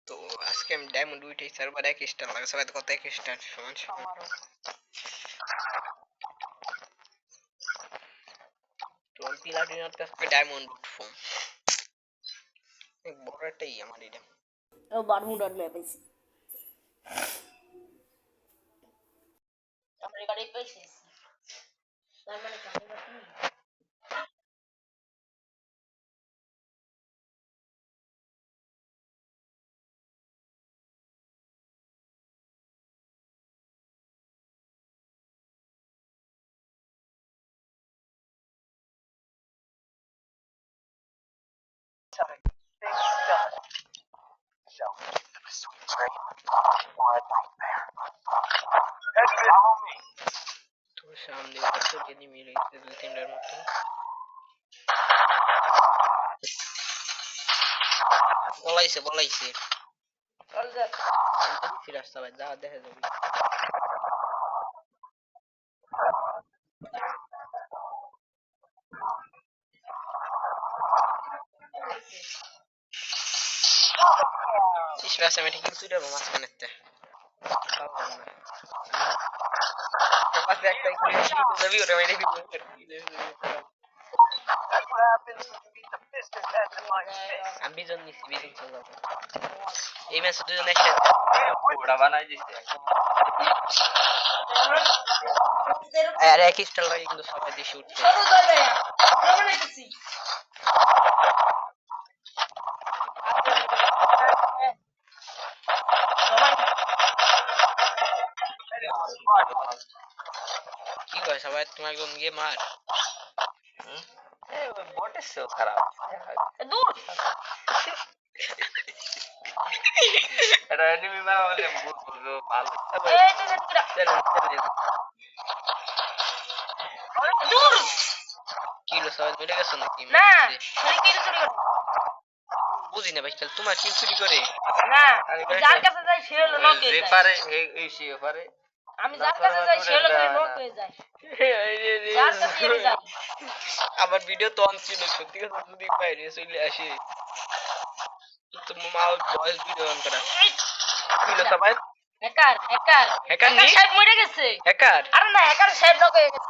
তো আজকে আমি ডায়মন্ড উইটাই সার্ভার 1 স্টার লাগে সবাই কত 1 স্টার সমান সমান তো প্লাটিনার আজকে ডায়মন্ড উঠবো এক বড় একটাই আমার এটা ও বারমুডার ম্যাপ আছে আমরা গাড়ি পাইছি তার মানে গাড়ি বাকি তো সামনে কত এনিমি রয়েছে দুই তিনটার মতো বলাইছে চল যা আমি তো দিছি রাস্তা ভাই যা দেখা যাবে ইস রাস্তা মেটে কিন্তু তুই যাবো মাঝখানে তে পাশে একটা যাবি ওটা মেরে দিবি আমি বিজন নিছি বিজন চলে যাবো এই ম্যাচে দুজন একসাথে ওটা বানাই দিছে আরে এক স্টার লাগে কিন্তু সবাই দিয়ে শুট করে চলো যা ভাইয়া আমরা বানাইতেছি কি কয় সবাই তোমার একদম গিয়ে মার ওই বটের সেও খারাপ দূর এটা এনিমি মারা বলে বলবো ভালো এই তো দূর কি হলো সবাই মিলে গেছো নাকি না তুই কি চুরি করছিস বুঝি না ভাই তাহলে তোমার কি চুরি করে না যার কাছে যাই সে হলো নক হয়ে যে যায় পারে এই সে পারে আমি যার কাছে যাই সে হলো নক হয়ে যায় যার কাছে আমি যাই আমার ভিডিও তো অন ছিল সত্যি কথা যদি বাইরে চলে আসে তো মামা ভয়েস ভিডিও অন করা কি হলো সবাই হ্যাকার হ্যাকার নি সাহেব মরে গেছে হ্যাকার আরে না হ্যাকার সাহেব নক হয়ে গেছে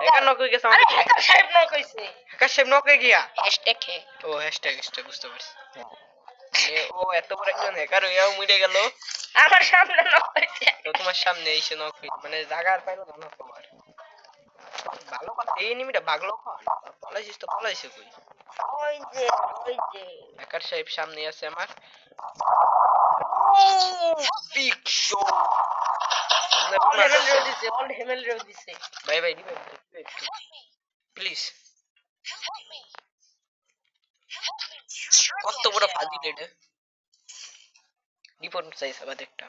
হ্যাকার নক হয়ে গেছে আরে হ্যাকার সাহেব নক হইছে হ্যাকার সাহেব নক হয়ে গিয়া হ্যাশট্যাগ হে ও হ্যাশট্যাগ বুঝতে পারছি মানে ও এত বড় একজন হ্যাকার হইয়াও মরে গেল আমার সামনে নক হইছে তো তোমার সামনে এসে নক হই মানে জায়গার পাইলো না তোমার ভালো কথা এই এনিমিটা ভাগলো কোন পলাইছে কই ওই যে হ্যাকার সাহেব সামনে আছে আমার বিগ শো অল হেমেল রেও দিছে ভাই দিবে প্লিজ কত বড় ফাজি এটা রিপোর্ট চাই সবাই একটা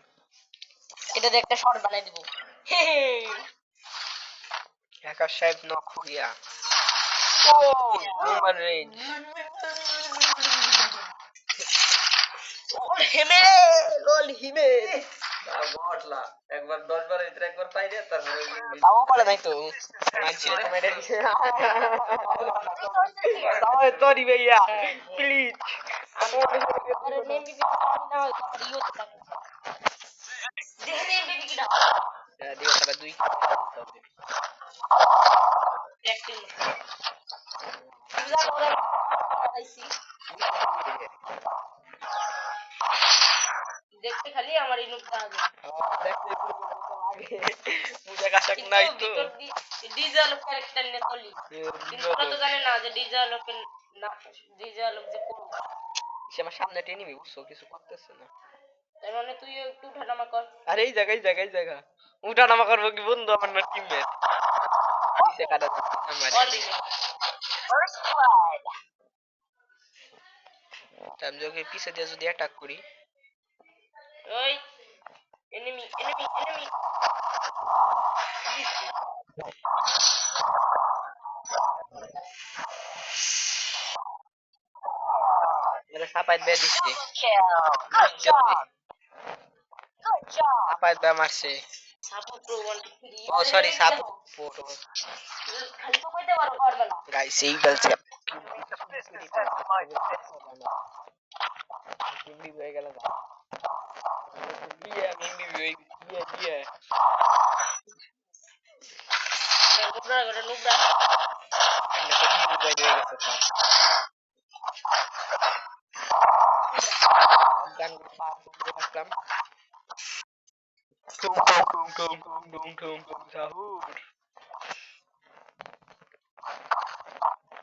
এটা দিয়ে একটা শর্ট বানাই দিব হ্যাকার সাহেব নক হইয়া ও নুমার রেঞ্জ অল হেমেল বটলা একবার 10 বার ভিতরে একবার পাই রে তারপরে তাও পারে নাই তো মানছি তো মেরে দিছে তাও সরি ভাইয়া প্লিজ আরে নেম বিবি আমি না হয় আমার ইওতে থাকে দেখে নেম বিবি কি দাও দিও তবে দুই একটিং বুঝা করে আইছি দেখতে খালি আমার ইনুক দাও দেখতে লাগে পূজা কাশক নাই তো ডিজে লোক ক্যারেক্টার নে তলি কিন্তু ওরা তো জানে না যে ডিজে লোকের না ডিজে লোক যে কোন সে আমার সামনে টেনে নিবি বুঝছো কিছু করতেছে না তার মানে তুই একটু উঠানামা কর আরে এই জায়গা উঠানামা করবো কি বন্ধু আমার না টিমমেট দিছে কাটা আমার আমি যদি পিছে দিয়ে যদি অ্যাটাক করি ওই এনিমি মেরে সাপাই দিয়ে দিচ্ছে সাপাই দিয়ে মারছে সাপো প্রো 1 2 3 ও সরি সাপো প্রো খালি তো কইতে পারো পারবে না গাইস এই গলছে হয়ে গেল বিয়ে আমি বিয়ে বিয়ে নুবরা করে নুবরা একটা তো বিয়ে হয়ে গেছে স্যার গান পাস করে রাখলাম ঠুম ঠুম ঠুম ঠুম ঠুম ঠুম ঠুম সাহুর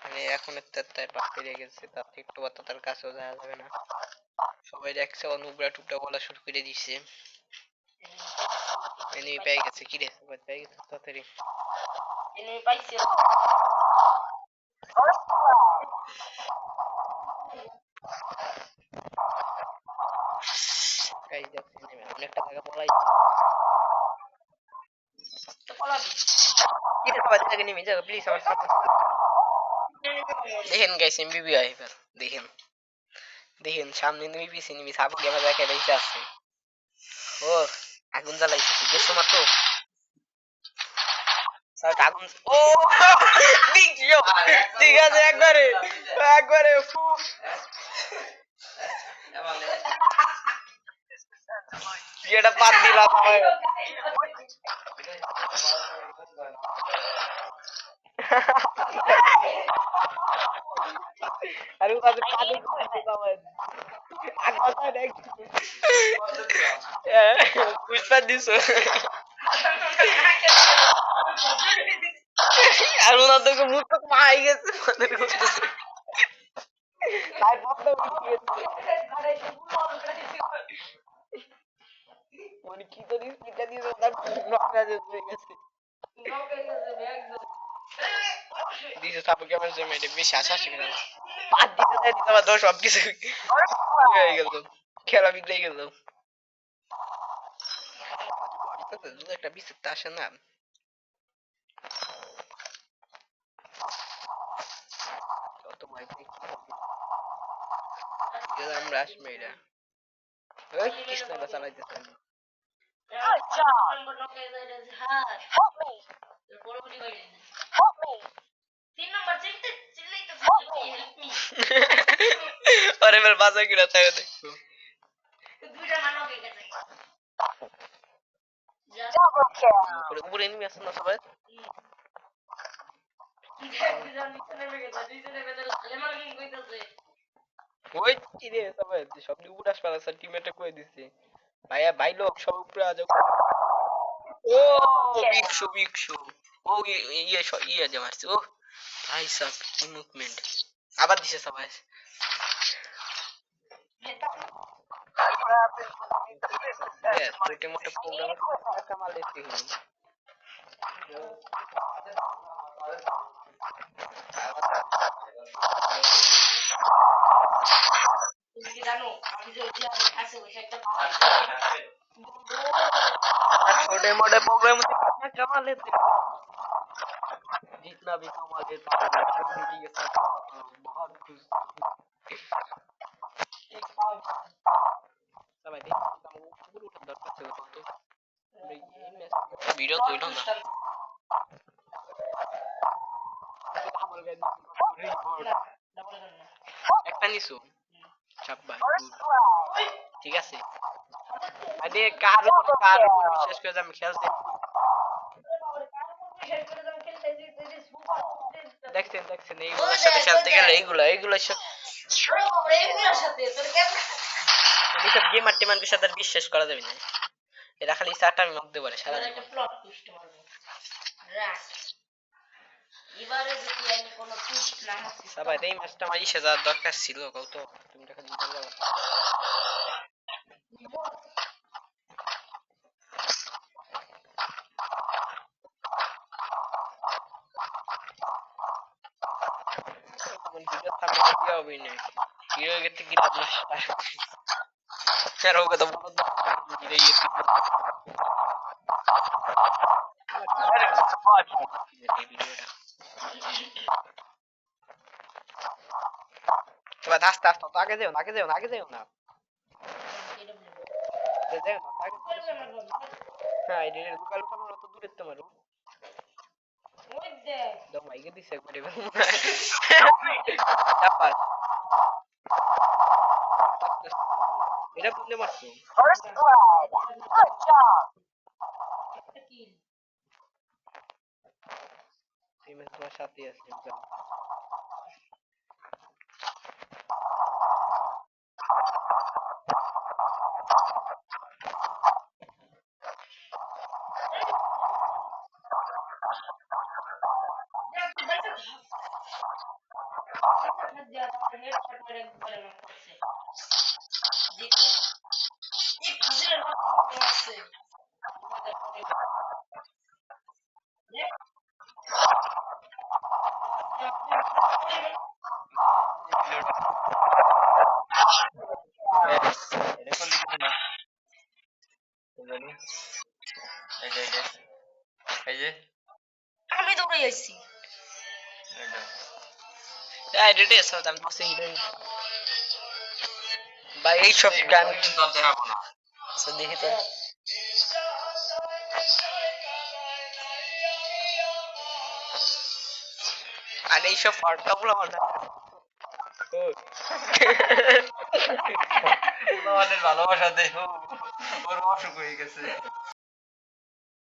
মানে এখন একটা পাস পেরে গেছে তার একটু বাতা তার কাছেও যাওয়া যাবে না সবাই দেখছে অনুগ্রা টুকটা বলা শুরু করে দিছে এনিমি পেয়ে গেছে কি রে সবাই পেয়ে গেছে তাড়াতাড়ি এনিমি পাইছে গাইস যাচ্ছে নেমে অনেকটা জায়গা পলাই তো পলাবি কি রে সবাই জায়গা নেমে যাও প্লিজ আমার সাপোর্ট দেখেন গাইস এমবিবি আইবার দেখেন দেখেন সামনে নিবি পিছে নিবি সাপোর্ট গেমে দেখে রইছে আছে ও আগুন জ্বালাইছে দেখছো মাত্র স্যার আগুন ও দেখছো ঠিক আছে একবারে একবারে ফু এটা বাদ দিলাম আমার আরে ওখানে পানি দিতে আমার আগবাটা দেখ পুষ্পা দিছো আর ওনা তো মুখ তো মাই গেছে মানে করতেছে তাই ভাবতে উঠে গেছে মানে কি তো স্পিডটা দিয়ে তার নকরা হয়ে গেছে দিছে সাপোর্ট কেমন যে মেরে বেশি আশা ছিল না পাঁচ দিতে দেয় দিতে আবার 10 সব কিছু হয়ে গেল খেলা বিগড়ে গেল একটা বিচিত্র আসে না কত ভাই গেলাম রাশ মেয়েরা ওই কৃষ্ণটা চালাইতেছে अरे मेरे पास है गिरा था देखो ऊपर एनिमी আছে না সবাই ওই কি রে সবাই সব উপরে আসপালা স্যার টিমমেটে কই দিছে ভাইয়া ভাই লোক সব উপরে আ যাও ও বিক্ষু ও ইয়ে যে মারছে ও ভাই সাব কি মুভমেন্ট আবার দিছে সবাই छोटे मोटे प्रोग्राम कमाल देते हैं छोटे मोटे प्रोग्राम कमा लेते हैं जितना भी कमा लेता है कम्युनिटी के साथ बहुत खुश সবাই দেখি পুরো উঠার দরকার ছিল তো ভিডিও তো হইল না একটা নিছো চাপবা ঠিক আছে আরে কার উপর বিশ্বাস করে আমি খেলতে দেখছেন এইগুলোর সাথে খেলতে গেলে এইগুলোর সাথে এইসব গেমার টিমানদের সাথে বিশ্বাস করা যাবে না এরা খালি চারটা আমি মারতে পারে সারা জীবন সবাই এই ম্যাচটা আমার 20,000 দরকার ছিল কত তুমি টাকা দিতে পারবে ভিডিও থামলে দিয়া হবে না হিরো গেতে কি আপনার স্যার ওকে তো বলো না হিরো ইয়ে ভিডিওটা এবার আস্তে আস্তে তো আগে যাও না যাও না যাও না হ্যাঁ এডিটের লোকাল লোকাল তো দূরে তো মারো ওই দে দাও মাইকে দিছে একবারে আব্বা মারতেছে এটা কোনে মারছো First blood. Good job. টিমে তোমার সাথে আছে যাও এটা করলে কি না জানি এই যে আমি দৌড়ে আইছি রেডি আছে আমি তো হিরো ভাই এই সব গান কিন্তু আর দেখাবো না আচ্ছা দেখি তো আর এই সব ফাটা বলা মানে আমাদের ভালোবাসা দেখো ওর অসুখ হয়ে গেছে